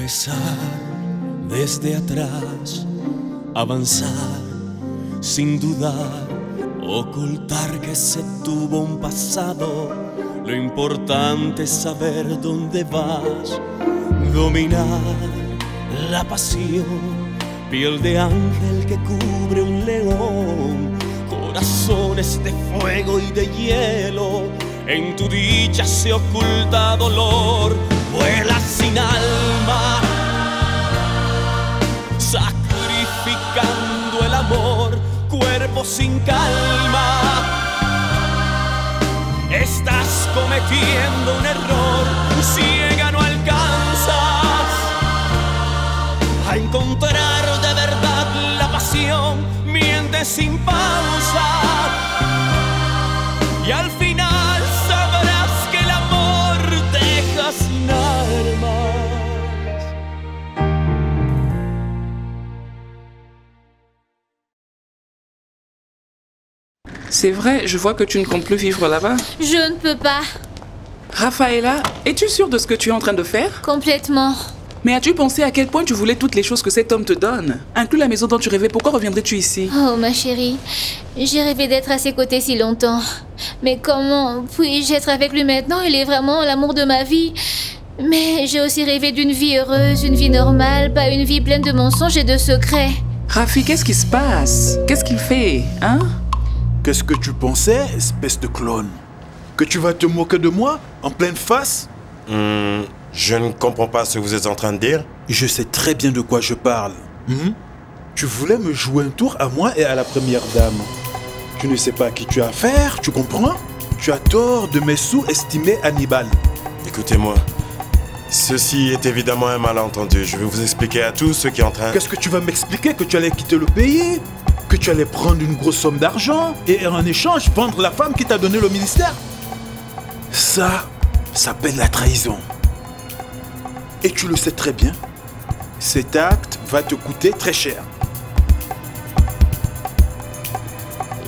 Empezar desde atrás, avanzar sin dudar, ocultar que se tuvo un pasado. Lo importante es saber dónde vas, dominar la pasión, piel de ángel que cubre un león, corazones de fuego y de hielo. En tu dicha se oculta dolor, vuelas sin alma, sacrificando el amor, cuerpo sin calma. Estás cometiendo un error, ciega no alcanzas a encontrar de verdad la pasión, mientes sin pausa y al final sabrás que el amor deja sin armas. C'est vrai, je vois que tu ne comptes plus vivre là-bas. Je ne peux pas. Rafaela, es-tu sûre de ce que tu es en train de faire? Complètement. Mais as-tu pensé à quel point tu voulais toutes les choses que cet homme te donne? Inclus la maison dont tu rêvais, pourquoi reviendrais-tu ici? Oh, ma chérie, j'ai rêvé d'être à ses côtés si longtemps. Mais comment puis-je être avec lui maintenant? Il est vraiment l'amour de ma vie. Mais j'ai aussi rêvé d'une vie heureuse, une vie normale, pas une vie pleine de mensonges et de secrets. Rafi, qu'est-ce qui se passe? Qu'est-ce qu'il fait, hein? Qu'est-ce que tu pensais, espèce de clone? Que tu vas te moquer de moi, en pleine face? Je ne comprends pas ce que vous êtes en train de dire. Je sais très bien de quoi je parle. Tu voulais me jouer un tour à moi et à la première dame. Tu ne sais pas à qui tu as affaire, tu comprends? Tu as tort de me sous-estimer, Hannibal. Écoutez-moi. Ceci est évidemment un malentendu. Je vais vous expliquer à tous ceux qui sont en train... Qu'est-ce que tu vas m'expliquer? Que tu allais quitter le pays? Que tu allais prendre une grosse somme d'argent et en échange vendre la femme qui t'a donné le ministère? Ça s'appelle la trahison. Et tu le sais très bien. Cet acte va te coûter très cher.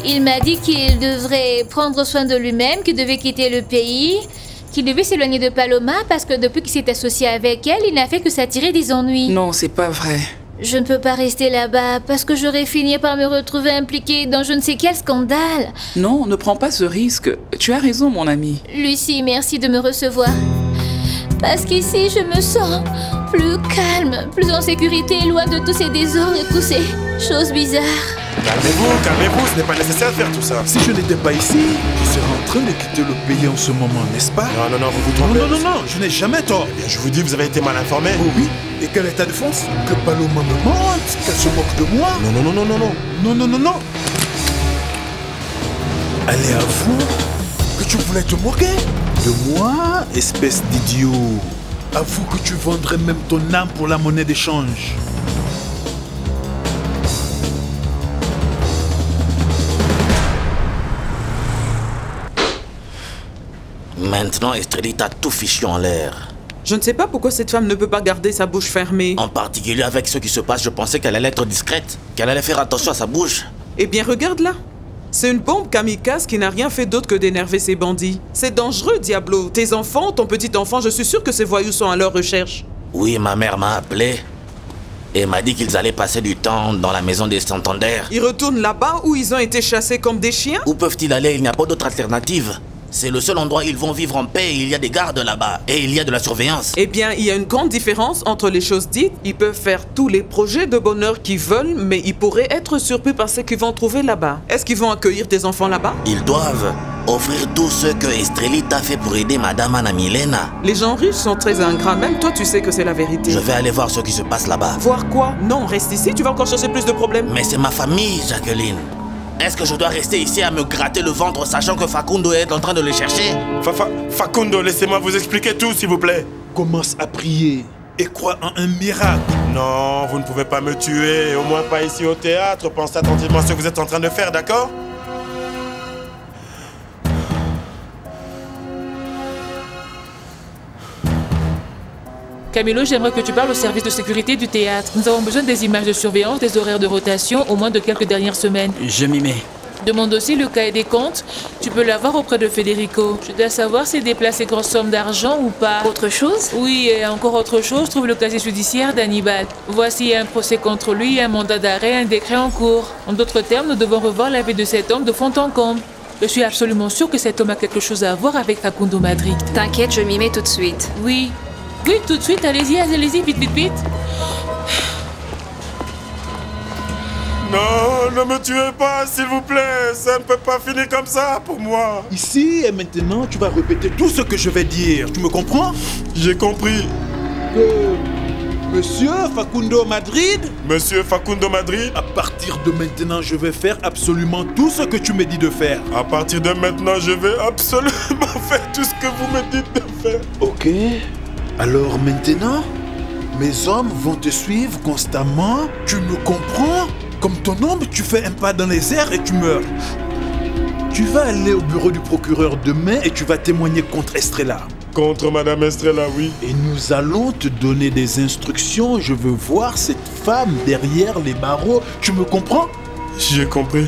Il m'a dit qu'il devrait prendre soin de lui-même, qu'il devait quitter le pays, qu'il devait s'éloigner de Paloma parce que depuis qu'il s'est associé avec elle, il n'a fait que s'attirer des ennuis. Non, c'est pas vrai. Je ne peux pas rester là-bas parce que j'aurais fini par me retrouver impliquée dans je ne sais quel scandale. Non, ne prends pas ce risque. Tu as raison, mon ami. Lucie, merci de me recevoir. Parce qu'ici, je me sens plus calme, plus en sécurité, loin de tous ces désordres et toutes ces choses bizarres. Calmez-vous, ce n'est pas nécessaire de faire tout ça. Si je n'étais pas ici, je serais en train de quitter le pays en ce moment, n'est-ce pas? Non, vous vous trompez. Non, je n'ai jamais tort. Eh bien, je vous dis, vous avez été mal informé. Oh oui? Et quelle est ta défense? Que Paloma me mente, qu'elle se moque de moi? Non. Allez, avoue que tu voulais te moquer de moi, espèce d'idiot. Avoue que tu vendrais même ton âme pour la monnaie d'échange. Maintenant, Estrellita a tout fichu en l'air. Je ne sais pas pourquoi cette femme ne peut pas garder sa bouche fermée. En particulier avec ce qui se passe, je pensais qu'elle allait être discrète, qu'elle allait faire attention à sa bouche. Eh bien, regarde-la. C'est une bombe kamikaze qui n'a rien fait d'autre que d'énerver ces bandits. C'est dangereux, Diablo. Tes enfants, ton petit enfant, je suis sûr que ces voyous sont à leur recherche. Oui, ma mère m'a appelé et m'a dit qu'ils allaient passer du temps dans la maison des Santander. Ils retournent là-bas où ils ont été chassés comme des chiens? Où peuvent-ils aller? Il n'y a pas d'autre alternative. C'est le seul endroit où ils vont vivre en paix. Il y a des gardes là-bas et il y a de la surveillance. Eh bien, il y a une grande différence entre les choses dites. Ils peuvent faire tous les projets de bonheur qu'ils veulent, mais ils pourraient être surpris par ce qu'ils vont trouver là-bas. Est-ce qu'ils vont accueillir tes enfants là-bas? Ils doivent offrir tout ce que Estrellita fait pour aider Madame Anna Milena. Les gens riches sont très ingrats. Même toi, tu sais que c'est la vérité. Je vais aller voir ce qui se passe là-bas. Voir quoi? Non, reste ici. Tu vas encore chercher plus de problèmes. Mais c'est ma famille, Jacqueline. Est-ce que je dois rester ici à me gratter le ventre sachant que Facundo est en train de les chercher? Facundo, laissez-moi vous expliquer tout, s'il vous plaît. Commence à prier et crois en un miracle. Non, vous ne pouvez pas me tuer, au moins pas ici au théâtre. Pensez attentivement à ce que vous êtes en train de faire, d'accord? Camilo, j'aimerais que tu parles au service de sécurité du théâtre. Nous avons besoin des images de surveillance, des horaires de rotation, au moins de quelques dernières semaines. Je m'y mets. Demande aussi le cahier des comptes Tu peux l'avoir auprès de Federico. Je dois savoir s'il déplace ces grosses sommes d'argent ou pas. Autre chose? Oui, et encore autre chose, trouve le casier judiciaire d'Hannibal. Voici un procès contre lui, un mandat d'arrêt, un décret en cours. En d'autres termes, nous devons revoir la vie de cet homme de fond en comble. Je suis absolument sûre que cet homme a quelque chose à voir avec Facundo Madrid. T'inquiète, je m'y mets tout de suite. Oui. Oui, tout de suite, allez-y, allez-y, vite, vite, vite. Non, ne me tuez pas, s'il vous plaît. Ça ne peut pas finir comme ça pour moi. Ici et maintenant, tu vas répéter tout ce que je vais dire. Tu me comprends? J'ai compris. Monsieur Facundo Madrid? Monsieur Facundo Madrid? À partir de maintenant, je vais faire absolument tout ce que tu me dis de faire. À partir de maintenant, je vais absolument faire tout ce que vous me dites de faire. Ok. Alors maintenant, mes hommes vont te suivre constamment. Tu me comprends? Comme ton ombre, tu fais un pas dans les airs et tu meurs. Tu vas aller au bureau du procureur demain et tu vas témoigner contre Estrella. Contre Madame Estrella, oui. Et nous allons te donner des instructions. Je veux voir cette femme derrière les barreaux. Tu me comprends? J'ai compris.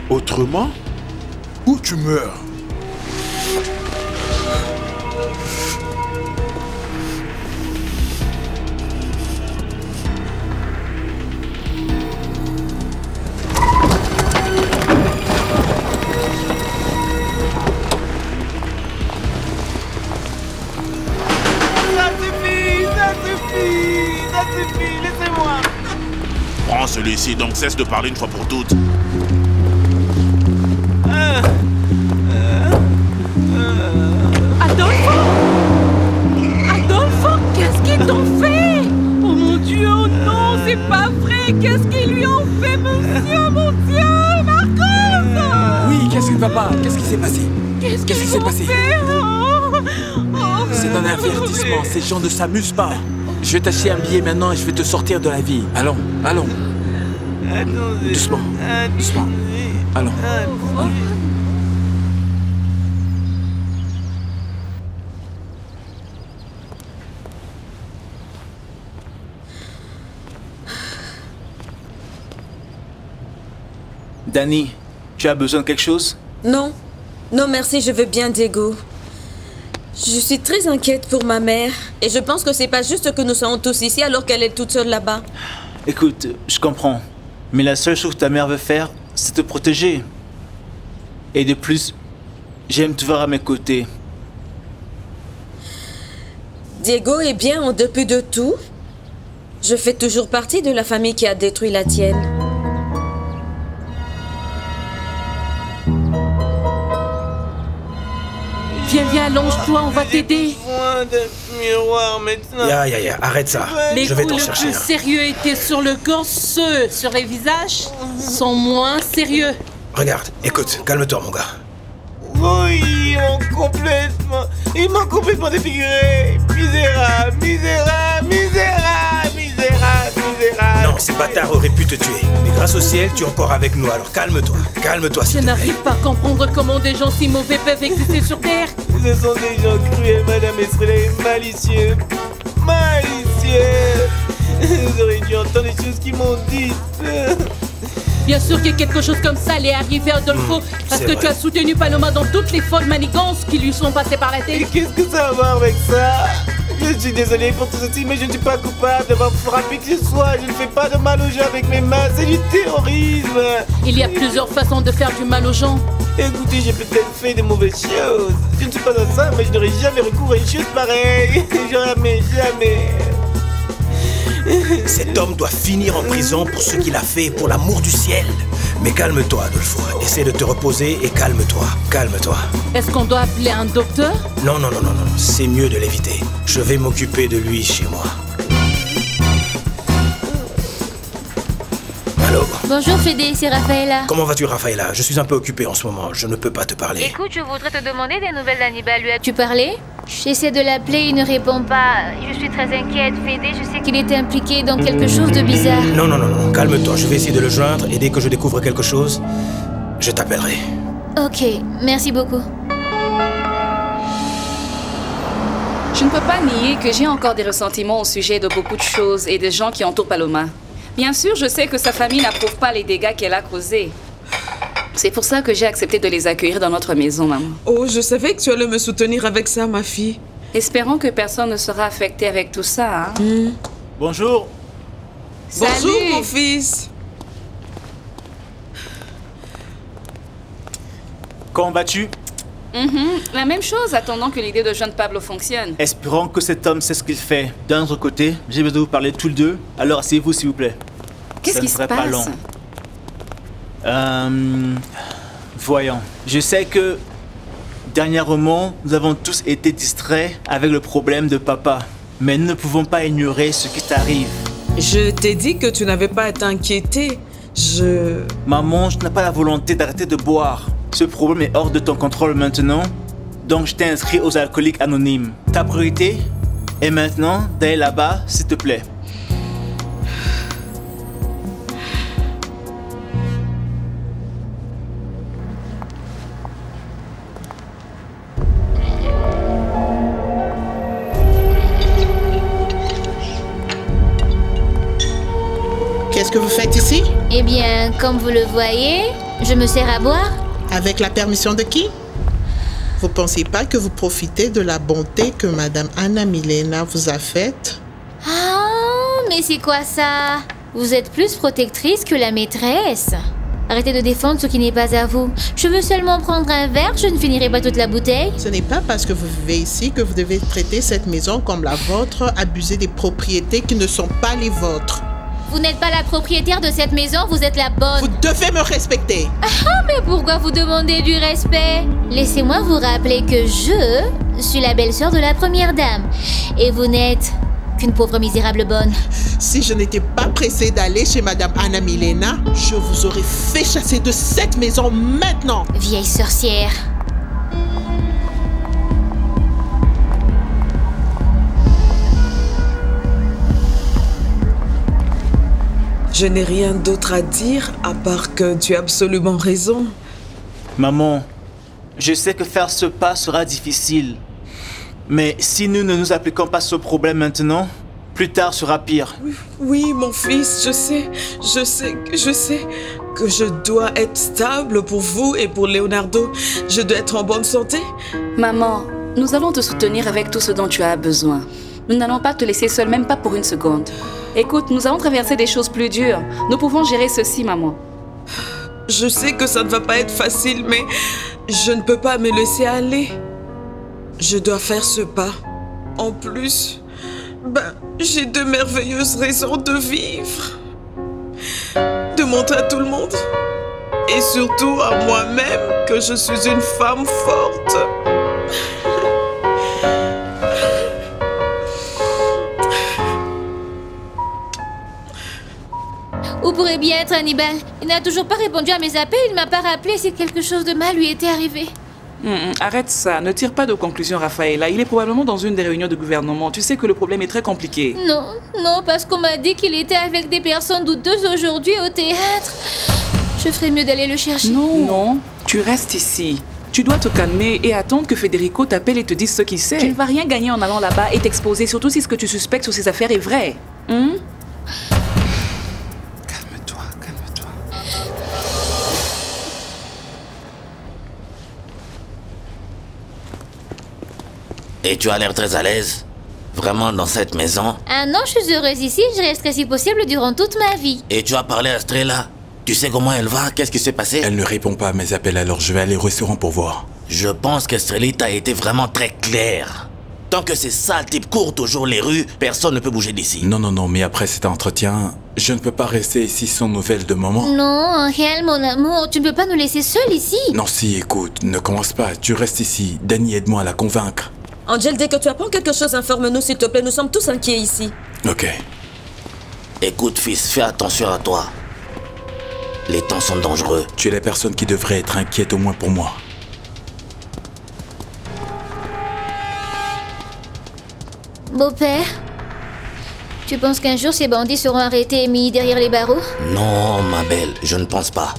Autrement, ou tu meurs. Prends celui-ci, donc cesse de parler une fois pour toutes. Adolfo! Adolfo, qu'est-ce qu'ils t'ont fait? Oh mon Dieu, oh non, c'est pas vrai! Qu'est-ce qu'ils lui ont fait, monsieur, mon Dieu? Marcos! Oui, qu'est-ce qui ne va pas? Qu'est-ce qui s'est passé? Qu'est-ce qui s'est passé? C'est un avertissement, ces gens ne s'amusent pas. Je vais t'acheter un billet maintenant et je vais te sortir de la vie. Allons, allons. Doucement, doucement. Allons. Danny, tu as besoin de quelque chose? Non. Non, merci, je veux bien Diego. Je suis très inquiète pour ma mère. Et je pense que c'est pas juste que nous soyons tous ici alors qu'elle est toute seule là-bas. Écoute, je comprends. Mais la seule chose que ta mère veut faire, c'est te protéger. Et de plus, j'aime te voir à mes côtés. Diego est bien en dépit de tout. Je fais toujours partie de la famille qui a détruit la tienne. Viens, viens, allonge-toi, on va t'aider. Besoin d'un miroir maintenant. Ya, arrête ça. Les Je vais t'en coups chercher les plus un. sérieux étaient sur le corps, ceux sur les visages sont moins sérieux. Regarde, écoute, calme-toi, mon gars. Oui, il m'a complètement défiguré. Misérable, misérable, misérable, misérable, misérable. Non, ces bâtards auraient pu te tuer. Mais grâce au ciel, tu es encore avec nous, alors calme-toi. Calme-toi, Je s'il te plaît. n'arrive pas à comprendre comment des gens si mauvais peuvent exister sur Terre. Ce sont des gens cruels, Madame Estrella, et malicieux. Malicieux. Vous auriez dû entendre les choses qu'ils m'ont dites. Bien sûr que quelque chose comme ça allait arriver à Adolfo, parce c'est que vrai. tu as soutenu Paloma dans toutes les folles manigances qui lui sont passées par la Et tête. qu'est-ce que ça a à voir avec ça? Je suis désolé pour tout ceci, mais je ne suis pas coupable d'avoir frappé qui que ce soit. Je ne fais pas de mal aux gens avec mes mains, c'est du terrorisme. Il y a plusieurs façons de faire du mal aux gens. Écoutez, j'ai peut-être fait de mauvaises choses. Je ne suis pas un saint, mais je n'aurais jamais recours à une chose pareille. Jamais, jamais. Cet homme doit finir en prison pour ce qu'il a fait, pour l'amour du ciel. Mais calme-toi, Adolfo. Essaie de te reposer et calme-toi. Calme-toi. Est-ce qu'on doit appeler un docteur? Non, c'est mieux de l'éviter. Je vais m'occuper de lui chez moi. Allô? Bonjour Fédé, c'est Rafaela. Comment vas-tu, Rafaela? Je suis un peu occupé en ce moment. Je ne peux pas te parler. Écoute, je voudrais te demander des nouvelles d'Hannibal. Lui as-tu parlé? J'essaie de l'appeler, il ne répond pas. Je suis très inquiète, Fédé. Je sais qu'il était impliqué dans quelque chose de bizarre. Non, calme-toi. Je vais essayer de le joindre et dès que je découvre quelque chose, je t'appellerai. Ok, merci beaucoup. Je ne peux pas nier que j'ai encore des ressentiments au sujet de beaucoup de choses et des gens qui entourent Paloma. Bien sûr, je sais que sa famille n'approuve pas les dégâts qu'elle a causés. C'est pour ça que j'ai accepté de les accueillir dans notre maison, maman. Oh, je savais que tu allais me soutenir avec ça, ma fille. Espérons que personne ne sera affecté avec tout ça. Hein? Bonjour. Salut. Bonjour, mon fils. Comment vas-tu? La même chose, attendant que l'idée de jeune Pablo fonctionne. Espérons que cet homme sait ce qu'il fait. D'un autre côté, j'ai besoin de vous parler tous les deux. Alors asseyez-vous, s'il vous plaît. Qu'est-ce qui se passe? Pas long. Voyons. Je sais que dernièrement, nous avons tous été distraits avec le problème de papa. Mais nous ne pouvons pas ignorer ce qui t'arrive. Je t'ai dit que tu n'avais pas à t'inquiéter. Maman, je n'ai pas la volonté d'arrêter de boire. Ce problème est hors de ton contrôle maintenant. Donc je t'ai inscrit aux alcooliques anonymes. Ta priorité est maintenant d'aller là-bas, s'il te plaît. Qu'est-ce que vous faites ici? Eh bien, comme vous le voyez, je me sers à boire. Avec la permission de qui? Vous pensez pas que vous profitez de la bonté que Madame Anna Milena vous a faite? Ah, mais c'est quoi ça? Vous êtes plus protectrice que la maîtresse. Arrêtez de défendre ce qui n'est pas à vous. Je veux seulement prendre un verre, je ne finirai pas toute la bouteille. Ce n'est pas parce que vous vivez ici que vous devez traiter cette maison comme la vôtre, abuser des propriétés qui ne sont pas les vôtres. Vous n'êtes pas la propriétaire de cette maison, vous êtes la bonne. Vous devez me respecter. Ah, mais pourquoi vous demandez du respect? Laissez-moi vous rappeler que je suis la belle-sœur de la première dame. Et vous n'êtes qu'une pauvre misérable bonne. Si je n'étais pas pressée d'aller chez Madame Anna Milena, je vous aurais fait chasser de cette maison maintenant. Vieille sorcière. Je n'ai rien d'autre à dire à part que tu as absolument raison. Maman, je sais que faire ce pas sera difficile. Mais si nous ne nous appliquons pas ce problème maintenant, plus tard sera pire. Oui, mon fils, je sais que je dois être stable pour vous et pour Leonardo. Je dois être en bonne santé. Maman, nous allons te soutenir avec tout ce dont tu as besoin. Nous n'allons pas te laisser seule, même pas pour une seconde. Écoute, nous allons traverser des choses plus dures. Nous pouvons gérer ceci, maman. Je sais que ça ne va pas être facile, mais je ne peux pas me laisser aller. Je dois faire ce pas. En plus, j'ai de merveilleuses raisons de vivre. De montrer à tout le monde, et surtout à moi-même, que je suis une femme forte. Où pourrait bien être Hannibal? Il n'a toujours pas répondu à mes appels, il ne m'a pas rappelé si quelque chose de mal lui était arrivé. Arrête ça, ne tire pas de conclusion, Rafaela. Il est probablement dans une des réunions de gouvernement. Tu sais que le problème est très compliqué. Non, parce qu'on m'a dit qu'il était avec des personnes douteuses aujourd'hui au théâtre. Je ferais mieux d'aller le chercher. Non, tu restes ici. Tu dois te calmer et attendre que Federico t'appelle et te dise ce qu'il sait. Tu ne vas rien gagner en allant là-bas et t'exposer, surtout si ce que tu suspectes sur ces affaires est vrai. Et tu as l'air très à l'aise? Vraiment dans cette maison? Ah non, je suis heureuse ici, je resterai si possible durant toute ma vie. Et tu as parlé à Strela? Tu sais comment elle va? Qu'est-ce qui s'est passé? Elle ne répond pas à mes appels, alors je vais aller au restaurant pour voir. Je pense qu'Estrelita a été vraiment très claire. Tant que ces sales types courent toujours les rues, personne ne peut bouger d'ici. Non, mais après cet entretien, je ne peux pas rester ici sans nouvelles de maman. Non, Angel, mon amour, tu ne peux pas nous laisser seuls ici. Non, si, écoute, ne commence pas, tu restes ici. Danny, aide-moi à la convaincre. Angel, dès que tu apprends quelque chose, informe-nous, s'il te plaît. Nous sommes tous inquiets ici. Ok. Écoute, fils, fais attention à toi. Les temps sont dangereux. Tu es la personne qui devrait être inquiète au moins pour moi. Beau-père, tu penses qu'un jour ces bandits seront arrêtés et mis derrière les barreaux? Non, ma belle, je ne pense pas.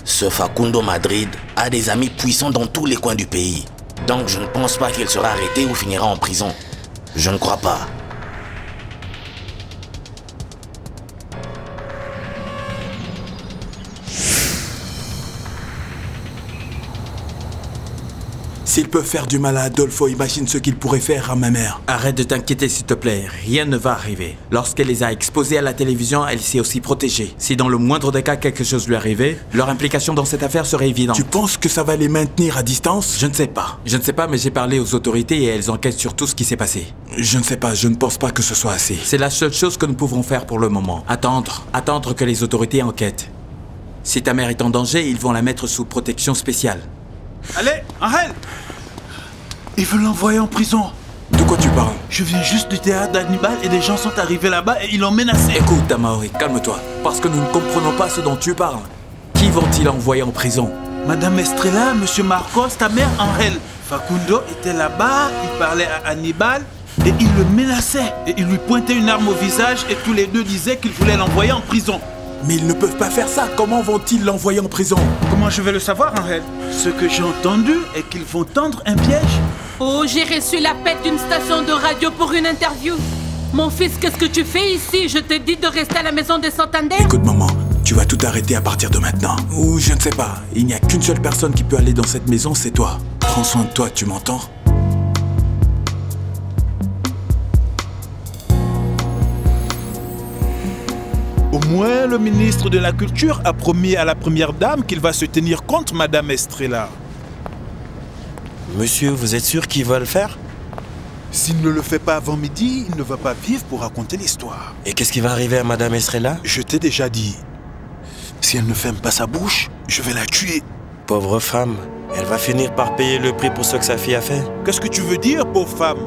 Ce Facundo Madrid a des amis puissants dans tous les coins du pays. Donc je ne pense pas qu'il sera arrêté ou finira en prison. Je ne crois pas. S'ils peuvent faire du mal à Adolfo, imagine ce qu'ils pourraient faire à ma mère. Arrête de t'inquiéter s'il te plaît, rien ne va arriver. Lorsqu'elle les a exposés à la télévision, elle s'est aussi protégée. Si dans le moindre des cas quelque chose lui arrivait, leur implication dans cette affaire serait évidente. Tu penses que ça va les maintenir à distance? Je ne sais pas. Je ne sais pas, mais j'ai parlé aux autorités et elles enquêtent sur tout ce qui s'est passé. Je ne sais pas, je ne pense pas que ce soit assez. C'est la seule chose que nous pouvons faire pour le moment. Attendre que les autorités enquêtent. Si ta mère est en danger, ils vont la mettre sous protection spéciale. Allez, Angel! Ils veulent l'envoyer en prison. De quoi tu parles? Je viens juste du théâtre d'Hannibal et des gens sont arrivés là-bas et ils l'ont menacé. Écoute, Tamaori, calme-toi. Parce que nous ne comprenons pas ce dont tu parles. Qui vont-ils envoyer en prison? Madame Estrella, Monsieur Marcos, ta mère, Angel. Facundo était là-bas, il parlait à Hannibal et il le menaçait. Et il lui pointait une arme au visage et tous les deux disaient qu'ils voulaient l'envoyer en prison. Mais ils ne peuvent pas faire ça. Comment vont-ils l'envoyer en prison? Comment je vais le savoir, Angel? Ce que j'ai entendu est qu'ils vont tendre un piège. Oh, j'ai reçu l'appel d'une station de radio pour une interview. Mon fils, qu'est-ce que tu fais ici? Je te dis de rester à la maison de Santander. Écoute, maman, tu vas tout arrêter à partir de maintenant. Ou je ne sais pas. Il n'y a qu'une seule personne qui peut aller dans cette maison, c'est toi. Prends soin de toi, tu m'entends? Au moins, le ministre de la Culture a promis à la première dame qu'il va se tenir contre Madame Estrella. Monsieur, vous êtes sûr qu'il va le faire? S'il ne le fait pas avant midi, il ne va pas vivre pour raconter l'histoire. Et qu'est-ce qui va arriver à Madame Estrella? Je t'ai déjà dit. Si elle ne ferme pas sa bouche, je vais la tuer. Pauvre femme, elle va finir par payer le prix pour ce que sa fille a fait. Qu'est-ce que tu veux dire, pauvre femme?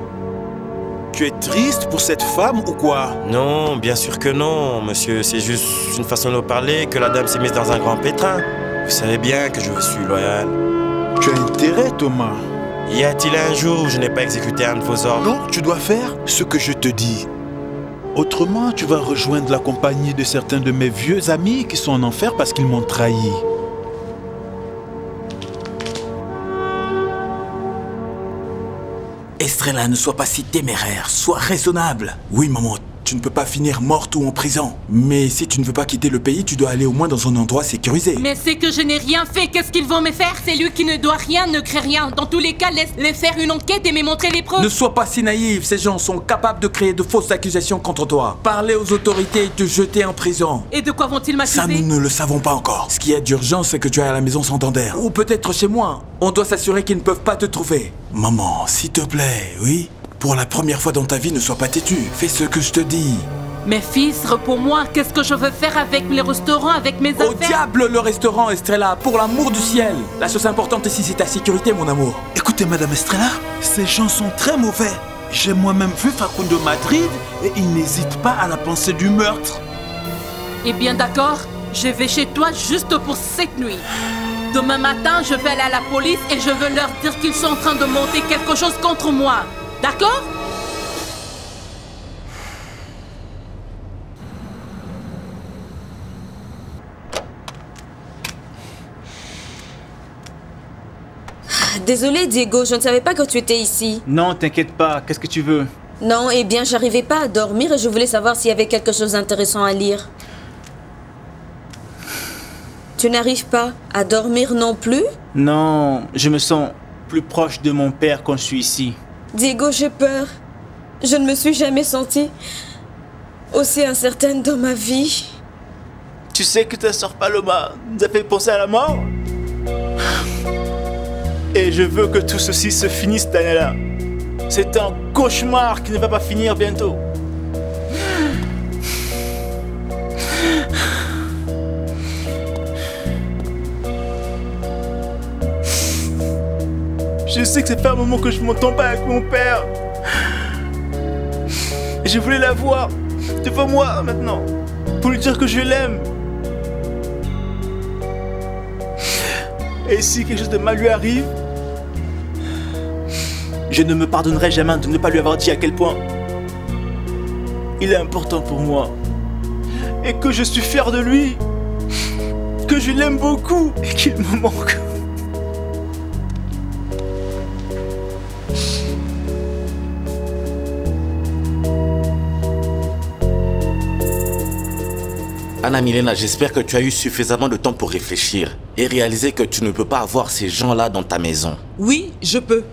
Tu es triste pour cette femme ou quoi? Non, bien sûr que non, monsieur. C'est juste une façon de parler que la dame s'est mise dans un grand pétrin. Vous savez bien que je vous suis loyal. Tu as intérêt, Thomas. Y a-t-il un jour où je n'ai pas exécuté un de vos ordres? Non, tu dois faire ce que je te dis. Autrement, tu vas rejoindre la compagnie de certains de mes vieux amis qui sont en enfer parce qu'ils m'ont trahi. Estrella, ne sois pas si téméraire, sois raisonnable. Oui, maman, tu ne peux pas finir morte ou en prison. Mais si tu ne veux pas quitter le pays, tu dois aller au moins dans un endroit sécurisé. Mais c'est que je n'ai rien fait. Qu'est-ce qu'ils vont me faire? C'est lui qui ne doit rien, ne crée rien. Dans tous les cas, laisse-les faire une enquête et me montrer les preuves. Ne sois pas si naïve, ces gens sont capables de créer de fausses accusations contre toi. Parler aux autorités et te jeter en prison. Et de quoi vont-ils m'accuser? Ça, nous ne le savons pas encore. Ce qui est d'urgence, c'est que tu es à la maison Santander. Ou peut-être chez moi. On doit s'assurer qu'ils ne peuvent pas te trouver. Maman, s'il te plaît, oui? Pour la première fois dans ta vie, ne sois pas têtu. Fais ce que je te dis. Mais fils, réponds-moi, qu'est-ce que je veux faire avec les restaurants, avec mes affaires? Au diable le restaurant, Estrella, pour l'amour du ciel. La chose importante ici, c'est ta sécurité, mon amour. Écoutez, Madame Estrella, ces gens sont très mauvais. J'ai moi-même vu Facundo Madrid et il n'hésite pas à la pensée du meurtre. Eh bien d'accord, je vais chez toi juste pour cette nuit. Demain matin, je vais aller à la police et je veux leur dire qu'ils sont en train de monter quelque chose contre moi. D'accord? Désolée, Diego, je ne savais pas que tu étais ici. Non, t'inquiète pas, qu'est-ce que tu veux? Non, eh bien, j'arrivais pas à dormir et je voulais savoir s'il y avait quelque chose d'intéressant à lire. Tu n'arrives pas à dormir non plus? Non, je me sens plus proche de mon père quand je suis ici. Diego, j'ai peur. Je ne me suis jamais sentie aussi incertaine dans ma vie. Tu sais que ta soeur Paloma nous a fait penser à la mort? Et je veux que tout ceci se finisse cette année-là. C'est un cauchemar qui ne va pas finir bientôt. Je sais que ça fait un moment que je m'entends pas avec mon père. Et je voulais la voir devant moi maintenant, pour lui dire que je l'aime. Et si quelque chose de mal lui arrive, je ne me pardonnerai jamais de ne pas lui avoir dit à quel point il est important pour moi. Et que je suis fier de lui. Que je l'aime beaucoup et qu'il me manque. Ana Milena, j'espère que tu as eu suffisamment de temps pour réfléchir et réaliser que tu ne peux pas avoir ces gens-là dans ta maison. Oui, je peux.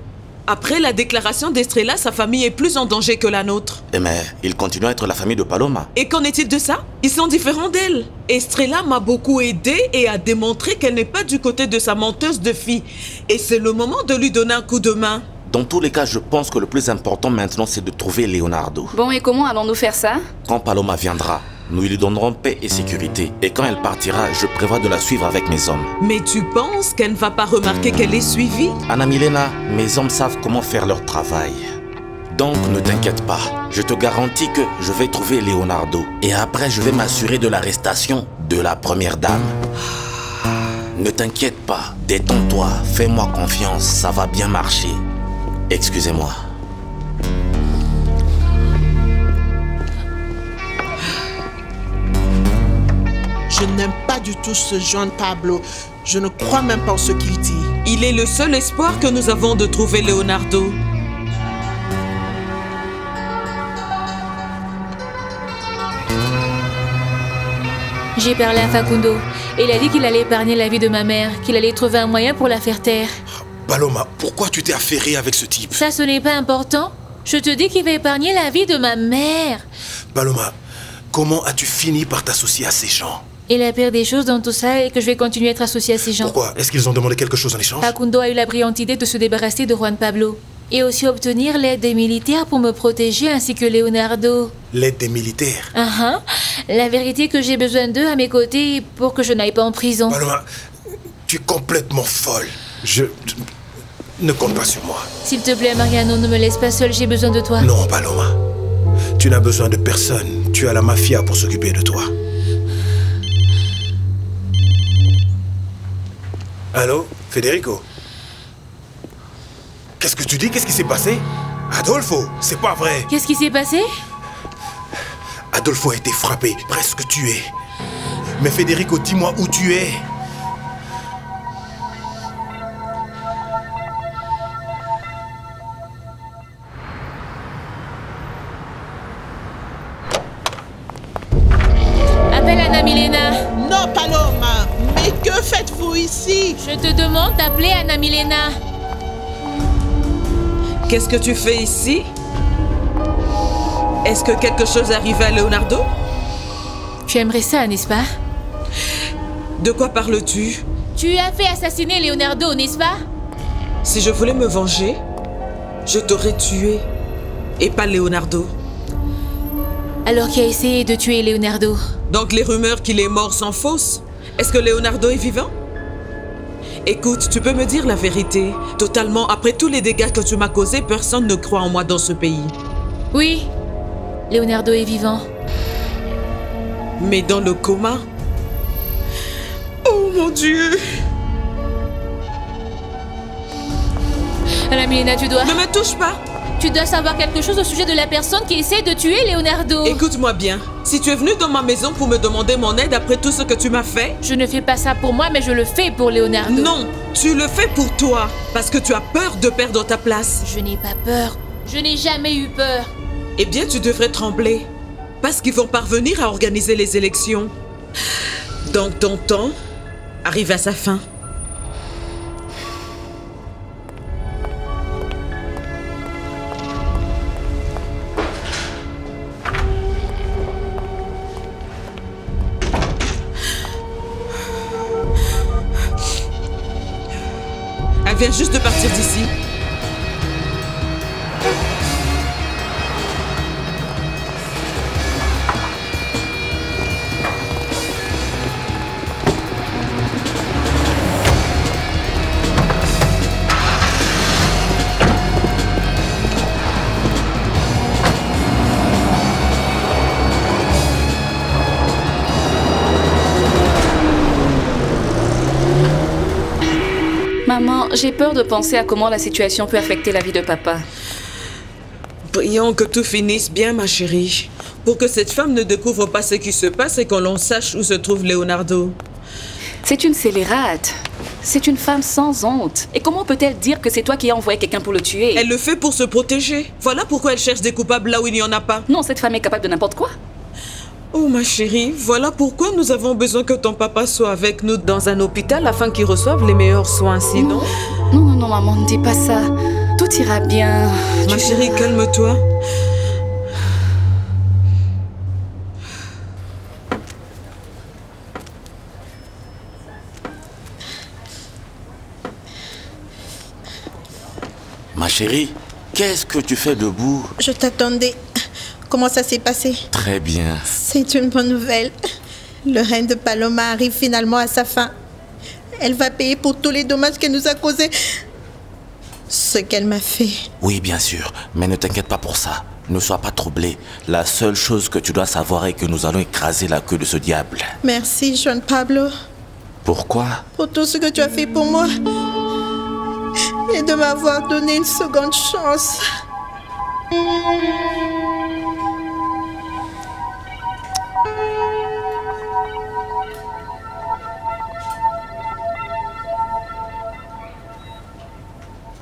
Après la déclaration d'Estrella, sa famille est plus en danger que la nôtre. Mais il continue à être la famille de Paloma. Et qu'en est-il de ça? Ils sont différents d'elle. Estrella m'a beaucoup aidée et a démontré qu'elle n'est pas du côté de sa menteuse de fille. Et c'est le moment de lui donner un coup de main. Dans tous les cas, je pense que le plus important maintenant, c'est de trouver Leonardo. Bon, et comment allons-nous faire ça? Quand Paloma viendra, nous lui donnerons paix et sécurité. Et quand elle partira, je prévois de la suivre avec mes hommes. Mais tu penses qu'elle ne va pas remarquer qu'elle est suivie? Anna Milena, mes hommes savent comment faire leur travail. Donc ne t'inquiète pas. Je te garantis que je vais trouver Leonardo. Et après, je vais m'assurer de l'arrestation de la première dame. Ne t'inquiète pas. Détends-toi. Fais-moi confiance. Ça va bien marcher. Excusez-moi. Je n'aime pas du tout ce Juan Pablo. Je ne crois même pas en ce qu'il dit. Il est le seul espoir que nous avons de trouver Leonardo. J'ai parlé à Facundo. Et il a dit qu'il allait épargner la vie de ma mère, qu'il allait trouver un moyen pour la faire taire. Paloma, pourquoi tu t'es affairée avec ce type? Ça, ce n'est pas important. Je te dis qu'il va épargner la vie de ma mère. Paloma, comment as-tu fini par t'associer à ces gens? Et la pire des choses dans tout ça est que je vais continuer à être associée à ces gens. Pourquoi? Est-ce qu'ils ont demandé quelque chose en échange? Facundo a eu la brillante idée de se débarrasser de Juan Pablo. Et aussi obtenir l'aide des militaires pour me protéger ainsi que Leonardo. L'aide des militaires? La vérité est que j'ai besoin d'eux à mes côtés pour que je n'aille pas en prison. Paloma, tu es complètement folle. Ne compte pas sur moi. S'il te plaît, Mariano, ne me laisse pas seule, j'ai besoin de toi. Non, Paloma. Tu n'as besoin de personne. Tu as la mafia pour s'occuper de toi. Allô, Federico? Qu'est-ce que tu dis? Qu'est-ce qui s'est passé? Adolfo, c'est pas vrai. Qu'est-ce qui s'est passé? Adolfo a été frappé, presque tué. Mais Federico, dis-moi où tu es. Appelle Anna Milena. Non, Paloma. Mais que faites-vous ici? Je te demande d'appeler Anna Milena. Qu'est-ce que tu fais ici? Est-ce que quelque chose arrive à Leonardo? Tu aimerais ça, n'est-ce pas? De quoi parles-tu? Tu as fait assassiner Leonardo, n'est-ce pas? Si je voulais me venger, je t'aurais tué. Et pas Leonardo. Alors qui a essayé de tuer Leonardo? Donc les rumeurs qu'il est mort sont fausses? Est-ce que Leonardo est vivant? Écoute, tu peux me dire la vérité. Totalement, après tous les dégâts que tu m'as causés, personne ne croit en moi dans ce pays. Oui, Leonardo est vivant. Mais dans le coma? Oh mon Dieu! Anna Milena, tu dois... Ne me touche pas! Tu dois savoir quelque chose au sujet de la personne qui essaie de tuer Leonardo. Écoute-moi bien. Si tu es venu dans ma maison pour me demander mon aide après tout ce que tu m'as fait... Je ne fais pas ça pour moi, mais je le fais pour Leonardo. Non, tu le fais pour toi. Parce que tu as peur de perdre ta place. Je n'ai pas peur. Je n'ai jamais eu peur. Eh bien, tu devrais trembler. Parce qu'ils vont parvenir à organiser les élections. Donc ton temps arrive à sa fin. Elle vient juste de partir d'ici. Maman, j'ai peur de penser à comment la situation peut affecter la vie de papa. Prions que tout finisse bien, ma chérie. Pour que cette femme ne découvre pas ce qui se passe et qu'on l'on sache où se trouve Leonardo. C'est une scélérate. C'est une femme sans honte. Et comment peut-elle dire que c'est toi qui as envoyé quelqu'un pour le tuer? Elle le fait pour se protéger. Voilà pourquoi elle cherche des coupables là où il n'y en a pas. Non, cette femme est capable de n'importe quoi. Oh ma chérie, voilà pourquoi nous avons besoin que ton papa soit avec nous dans un hôpital afin qu'il reçoive les meilleurs soins, sinon... Non, maman, ne dis pas ça. Tout ira bien. Ma chérie, calme-toi. Ma chérie, qu'est-ce que tu fais debout? Je t'attendais. Comment ça s'est passé? Très bien. C'est une bonne nouvelle. Le règne de Paloma arrive finalement à sa fin. Elle va payer pour tous les dommages qu'elle nous a causés. Ce qu'elle m'a fait. Oui, bien sûr, mais ne t'inquiète pas pour ça. Ne sois pas troublé. La seule chose que tu dois savoir est que nous allons écraser la queue de ce diable. Merci, Juan Pablo. Pourquoi? Pour tout ce que tu as fait pour moi. Et de m'avoir donné une seconde chance.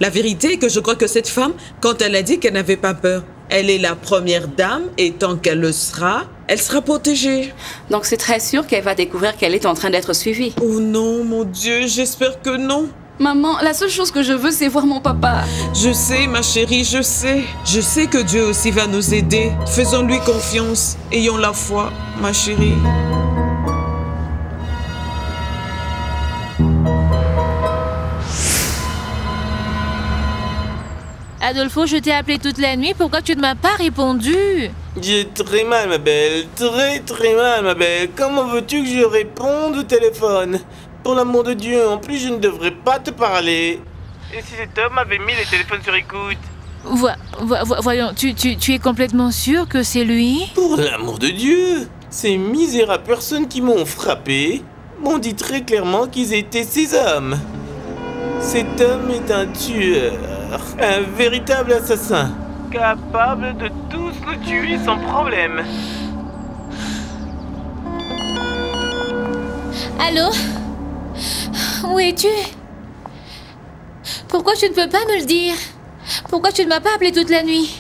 La vérité est que je crois que cette femme, quand elle a dit qu'elle n'avait pas peur, elle est la première dame et tant qu'elle le sera, elle sera protégée. Donc c'est très sûr qu'elle va découvrir qu'elle est en train d'être suivie. Oh non, mon Dieu, j'espère que non. Maman, la seule chose que je veux, c'est voir mon papa. Je sais, ma chérie, je sais. Je sais que Dieu aussi va nous aider. Faisons-lui confiance. Ayons la foi, ma chérie. Adolfo, je t'ai appelé toute la nuit. Pourquoi tu ne m'as pas répondu? J'ai très mal, ma belle. Très mal, ma belle. Comment veux-tu que je réponde au téléphone? Pour l'amour de Dieu, en plus, je ne devrais pas te parler. Et si cet homme avait mis les téléphones sur écoute? Voyons, tu es complètement sûr que c'est lui? Pour l'amour de Dieu, ces misérables personnes qui m'ont frappé m'ont dit très clairement qu'ils étaient ces hommes. Cet homme est un tueur, un véritable assassin, capable de tous nous tuer sans problème. Allô? Où es-tu? Pourquoi tu ne peux pas me le dire? Pourquoi tu ne m'as pas appelé toute la nuit?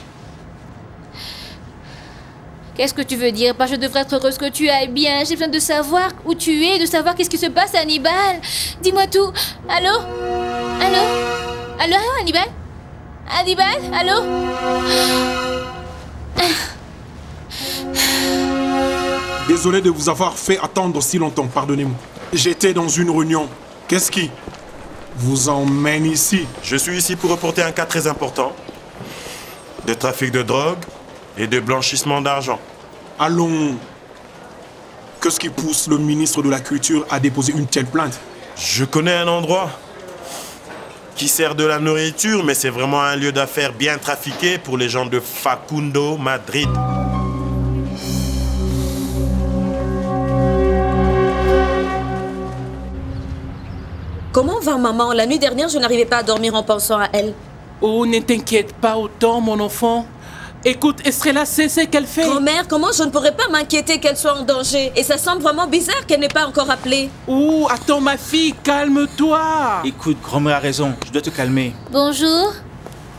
Qu'est-ce que tu veux dire? Je devrais être heureuse que tu ailles bien. J'ai besoin de savoir où tu es, de savoir qu'est-ce qui se passe à Hannibal. Dis-moi tout. Allô? Allô, Hannibal? Hannibal? Allô? Désolé de vous avoir fait attendre si longtemps, pardonnez-moi. J'étais dans une réunion. Qu'est-ce qui vous emmène ici? Je suis ici pour reporter un cas très important de trafic de drogue et de blanchissement d'argent. Allons. Qu'est-ce qui pousse le ministre de la Culture à déposer une telle plainte? Je connais un endroit qui sert de la nourriture, mais c'est vraiment un lieu d'affaires bien trafiqué pour les gens de Facundo, Madrid. Comment va maman? La nuit dernière, je n'arrivais pas à dormir en pensant à elle. Oh, ne t'inquiète pas autant, mon enfant. Écoute, Estrella sait ce qu'elle fait. Grand-mère, comment je ne pourrais pas m'inquiéter qu'elle soit en danger? Et ça semble vraiment bizarre qu'elle n'ait pas encore appelé. Oh, attends ma fille, calme-toi. Écoute, grand-mère a raison, je dois te calmer. Bonjour.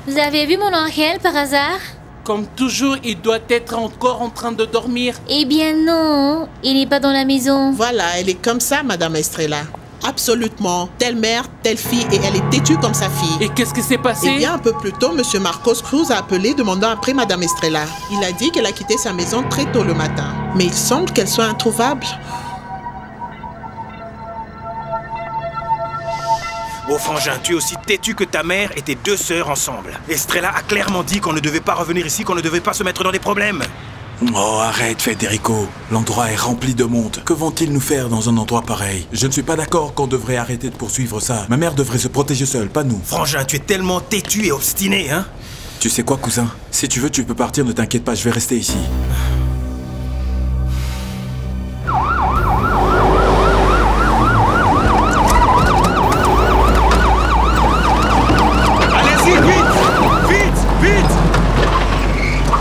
Vous avez vu mon Angel par hasard? Comme toujours, il doit être encore en train de dormir. Eh bien non, il n'est pas dans la maison. Voilà, elle est comme ça, Madame Estrella. Absolument. Telle mère, telle fille, et elle est têtue comme sa fille. Et qu'est-ce qui s'est passé? Eh bien, un peu plus tôt, Monsieur Marcos Cruz a appelé demandant après Madame Estrella. Il a dit qu'elle a quitté sa maison très tôt le matin. Mais il semble qu'elle soit introuvable. Oh frangin, tu es aussi têtu que ta mère et tes deux sœurs ensemble. Estrella a clairement dit qu'on ne devait pas revenir ici, qu'on ne devait pas se mettre dans des problèmes. Oh, arrête, Federico. L'endroit est rempli de monde. Que vont-ils nous faire dans un endroit pareil? Je ne suis pas d'accord qu'on devrait arrêter de poursuivre ça. Ma mère devrait se protéger seule, pas nous. Frangin, tu es tellement têtu et obstiné, hein? Tu sais quoi, cousin? Si tu veux, tu peux partir, ne t'inquiète pas, je vais rester ici. Allez-y, vite! Vite! Vite!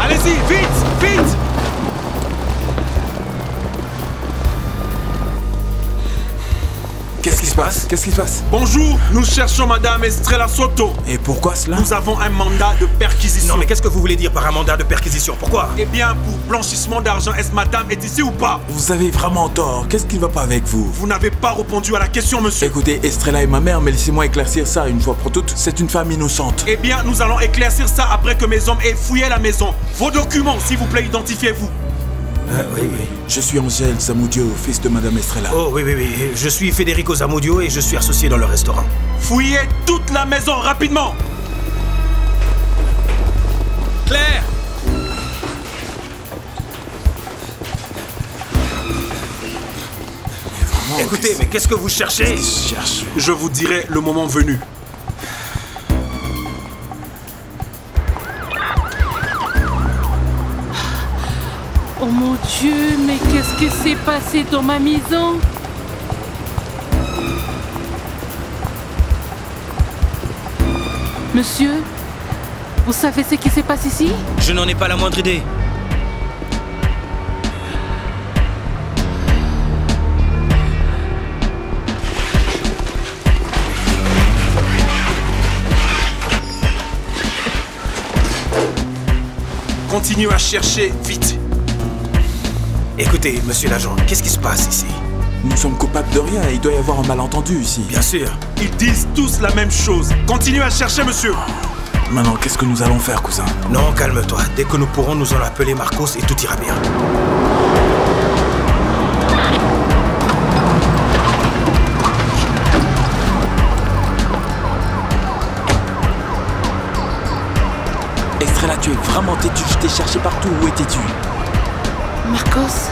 Allez-y, vite! Vite! Qu'est-ce qui se passe? Qu'est-ce qui se passe? Bonjour, nous cherchons Madame Estrella Soto. Et pourquoi cela? Nous avons un mandat de perquisition. Non, mais qu'est-ce que vous voulez dire par un mandat de perquisition? Pourquoi? Eh bien, pour blanchissement d'argent, est-ce Madame est ici ou pas? Vous avez vraiment tort. Qu'est-ce qui ne va pas avec vous? Vous n'avez pas répondu à la question, monsieur. Écoutez, Estrella est ma mère, mais laissez-moi éclaircir ça une fois pour toutes. C'est une femme innocente. Eh bien, nous allons éclaircir ça après que mes hommes aient fouillé la maison. Vos documents, s'il vous plaît, identifiez-vous. Oui. Je suis Angèle Zamudio, fils de Madame Estrella. Oh, oui. Je suis Federico Zamudio et je suis associé dans le restaurant. Fouillez toute la maison, rapidement. Claire! Écoutez, mais qu'est-ce que vous cherchez? Je vous dirai le moment venu. Oh mon Dieu, mais qu'est-ce qui s'est passé dans ma maison? Monsieur, vous savez ce qui se passe ici? Je n'en ai pas la moindre idée. Continuez à chercher, vite. Écoutez, monsieur l'agent, qu'est-ce qui se passe ici? Nous sommes coupables de rien et il doit y avoir un malentendu ici. Bien sûr. Ils disent tous la même chose. Continuez à chercher, monsieur. Maintenant, qu'est-ce que nous allons faire, cousin? Non, calme-toi. Dès que nous pourrons, nous allons appeler Marcos et tout ira bien. Estrella, tu es vraiment têtu. Je t'ai cherché partout. Où étais-tu? Marcos,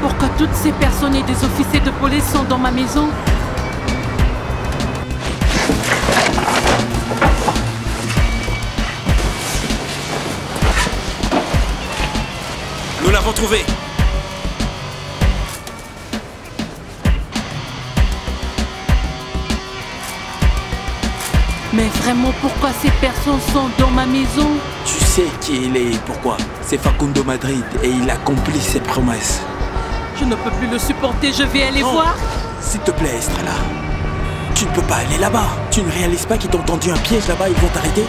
pourquoi toutes ces personnes et des officiers de police sont dans ma maison? Nous l'avons trouvé. Mais vraiment, pourquoi ces personnes sont dans ma maison? Tu sais qui il est et pourquoi. C'est Facundo Madrid et il accomplit ses promesses. Je ne peux plus le supporter, je vais aller voir. S'il te plaît, Estrella. Tu ne peux pas aller là-bas. Tu ne réalises pas qu'ils t'ont tendu un piège là-bas, ils vont t'arrêter?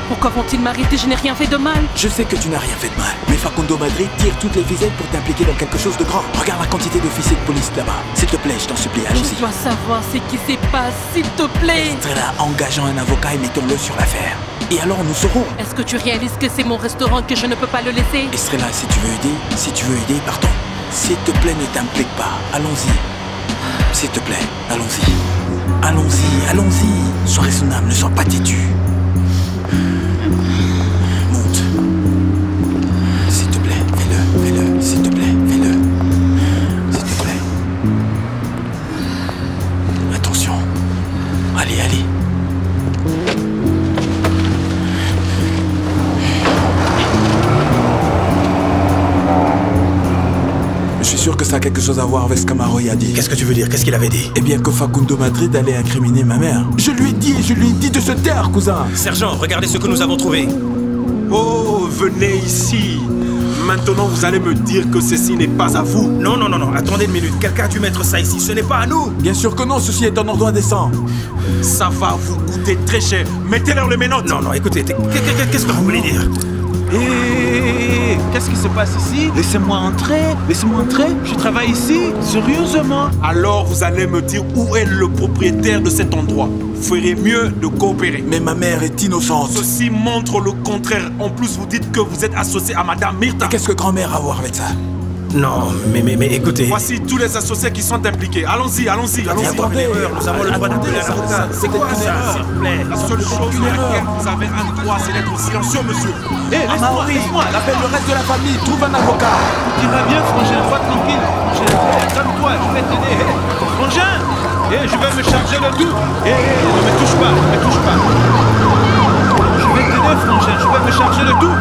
Pourquoi vont-ils m'arrêter? Je n'ai rien fait de mal. Je sais que tu n'as rien fait de mal, mais Facundo Madrid tire toutes les ficelles pour t'impliquer dans quelque chose de grand. Regarde la quantité d'officiers de police là-bas. S'il te plaît, je t'en supplie, allons-y. Je dois savoir ce qui se passe, s'il te plaît. Estrella, engageons un avocat et mettons-le sur l'affaire. Et alors nous saurons. Est-ce que tu réalises que c'est mon restaurant, que je ne peux pas le laisser? Estrella, si tu veux aider, partons. S'il te plaît, ne t'implique pas. Allons-y. S'il te plaît, allons-y. Allons-y. Sois raisonnable, ne sois pas têtu. Monte. S'il te plaît, fais-le. S'il te plaît, fais-le. S'il te plaît. Attention. Allez. Je suis sûr que ça a quelque chose à voir avec ce qu'Amaroy a dit. Qu'est-ce que tu veux dire? Qu'est-ce qu'il avait dit? Eh bien que Facundo Madrid allait incriminer ma mère. Je lui ai dit de se taire, cousin. Sergent, regardez ce que nous avons trouvé. Oh, venez ici. Maintenant, vous allez me dire que ceci n'est pas à vous. Non. Attendez une minute. Quelqu'un a dû mettre ça ici. Ce n'est pas à nous. Bien sûr que non, ceci est un endroit décent. Ça va vous coûter très cher. Mettez-leur les menottes. Non, écoutez. Qu'est-ce que vous voulez dire? Qu'est-ce qui se passe ici? Laissez-moi entrer. Je travaille ici, sérieusement. Alors vous allez me dire où est le propriétaire de cet endroit. Vous ferez mieux de coopérer. Mais ma mère est innocente. Ceci montre le contraire. En plus, vous dites que vous êtes associé à Madame Myrta. Qu'est-ce que grand-mère a à voir avec ça? Non, mais écoutez. Voici tous les associés qui sont impliqués. Allons-y. Attendez, nous avons le droit d'appeler l'avocat. C'est quoi ça, s'il vous plaît? La seule chose à laquelle vous avez un droit, c'est d'être silencieux, monsieur. Laisse-moi. Appelle le reste de la famille, trouve un avocat. Tu vas bien, Frangin, sois tranquille. Calme-toi, je vais t'aider. Frangin, je vais me charger de tout. Ne me touche pas. Je vais t'aider, Frangin, je vais me charger de tout.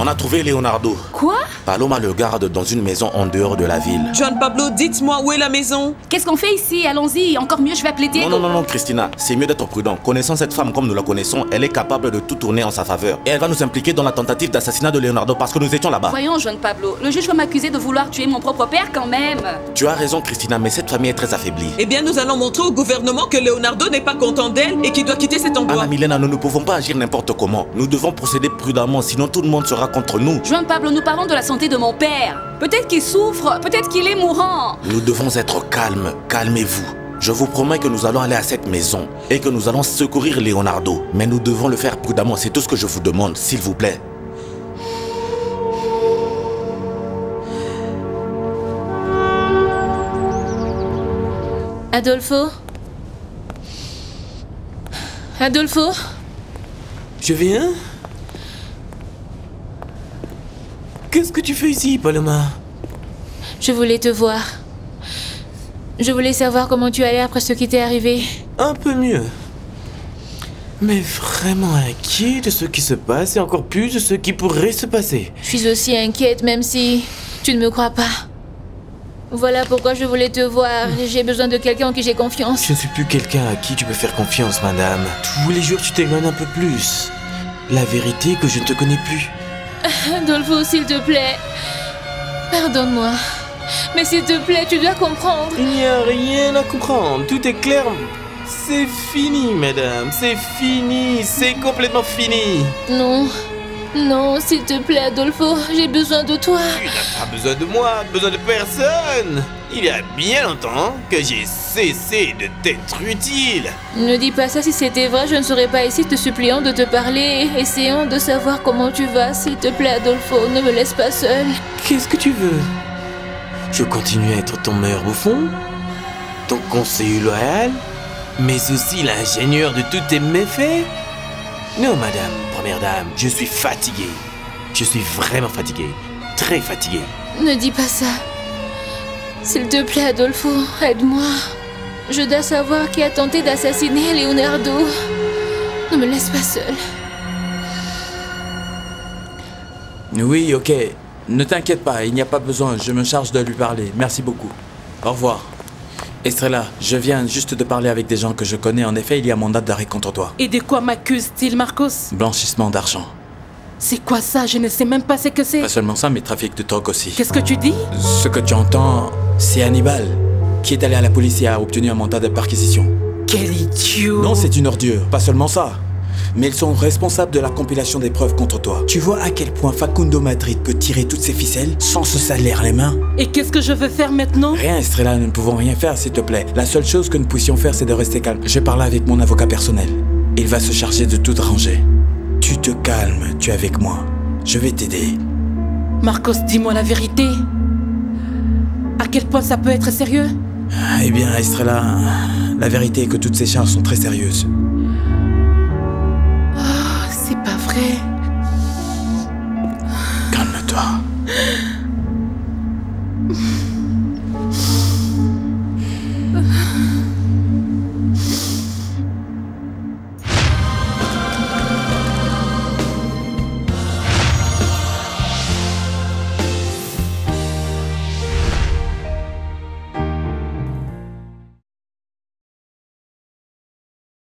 On a trouvé Leonardo. Quoi? Paloma le garde dans une maison en dehors de la ville. Juan Pablo, dites-moi où est la maison? Qu'est-ce qu'on fait ici? Allons-y, encore mieux, je vais appeler Diego. Non, Christina, c'est mieux d'être prudent. Connaissant cette femme comme nous la connaissons, elle est capable de tout tourner en sa faveur. Et elle va nous impliquer dans la tentative d'assassinat de Leonardo parce que nous étions là-bas. Voyons, Juan Pablo, le juge va m'accuser de vouloir tuer mon propre père quand même. Tu as raison, Christina, mais cette famille est très affaiblie. Eh bien, nous allons montrer au gouvernement que Leonardo n'est pas content d'elle et qu'il doit quitter cet endroit. Anna Milena, nous ne pouvons pas agir n'importe comment. Nous devons procéder prudemment, sinon tout le monde sera contre nous. Juan Pablo, nous parlons de la santé de mon père. Peut-être qu'il souffre, peut-être qu'il est mourant. Nous devons être calmes, calmez-vous. Je vous promets que nous allons aller à cette maison et que nous allons secourir Leonardo. Mais nous devons le faire prudemment, c'est tout ce que je vous demande, s'il vous plaît. Adolfo? Adolfo? Je viens? Qu'est-ce que tu fais ici, Paloma? Je voulais te voir. Je voulais savoir comment tu allais après ce qui t'est arrivé. Un peu mieux. Mais vraiment inquiet de ce qui se passe et encore plus de ce qui pourrait se passer. Je suis aussi inquiète, même si tu ne me crois pas. Voilà pourquoi je voulais te voir. J'ai besoin de quelqu'un en qui j'ai confiance. Je ne suis plus quelqu'un à qui tu peux faire confiance, madame. Tous les jours, tu t'éloignes un peu plus. La vérité est que je ne te connais plus. Adolfo, s'il te plaît. Pardonne-moi. Mais s'il te plaît, tu dois comprendre. Il n'y a rien à comprendre. Tout est clair. C'est fini, madame. C'est fini. C'est complètement fini. Non. Non, s'il te plaît, Adolfo. J'ai besoin de toi. Tu n'as pas besoin de moi. Besoin de personne. Il y a bien longtemps que j'ai cessé de t'être utile. Ne dis pas ça. Si c'était vrai, je ne serais pas ici te suppliant de te parler. Essayons de savoir comment tu vas. S'il te plaît, Adolfo, ne me laisse pas seule. Qu'est-ce que tu veux? Je continue à être ton meilleur bouffon, ton conseiller loyal, mais aussi l'ingénieur de tous tes méfaits? Non, madame, première dame, je suis fatigué. Je suis vraiment fatigué. Très fatigué. Ne dis pas ça. S'il te plaît, Adolfo, aide-moi. Je dois savoir qui a tenté d'assassiner Leonardo. Ne me laisse pas seule. Oui, ok. Ne t'inquiète pas, il n'y a pas besoin. Je me charge de lui parler. Merci beaucoup. Au revoir. Estrella, je viens juste de parler avec des gens que je connais. En effet, il y a mandat d'arrêt contre toi. Et de quoi m'accuse-t-il, Marcos? Blanchissement d'argent. C'est quoi ça? Je ne sais même pas ce que c'est. Pas seulement ça, mais trafic de drogue aussi. Qu'est-ce que tu dis? Ce que tu entends, c'est Hannibal, qui est allé à la police et a obtenu un mandat de perquisition. Quel idiot! Non, c'est une ordure. Pas seulement ça. Mais ils sont responsables de la compilation des preuves contre toi. Tu vois à quel point Facundo Madrid peut tirer toutes ses ficelles sans se salir les mains? Et qu'est-ce que je veux faire maintenant? Rien, Estrella, nous ne pouvons rien faire, s'il te plaît. La seule chose que nous puissions faire, c'est de rester calme. Je parle avec mon avocat personnel. Il va se charger de tout ranger. Tu te calmes, tu es avec moi. Je vais t'aider. Marcos, dis-moi la vérité. À quel point ça peut être sérieux? Eh bien, Estrella, la vérité est que toutes ces charges sont très sérieuses. C'est pas vrai.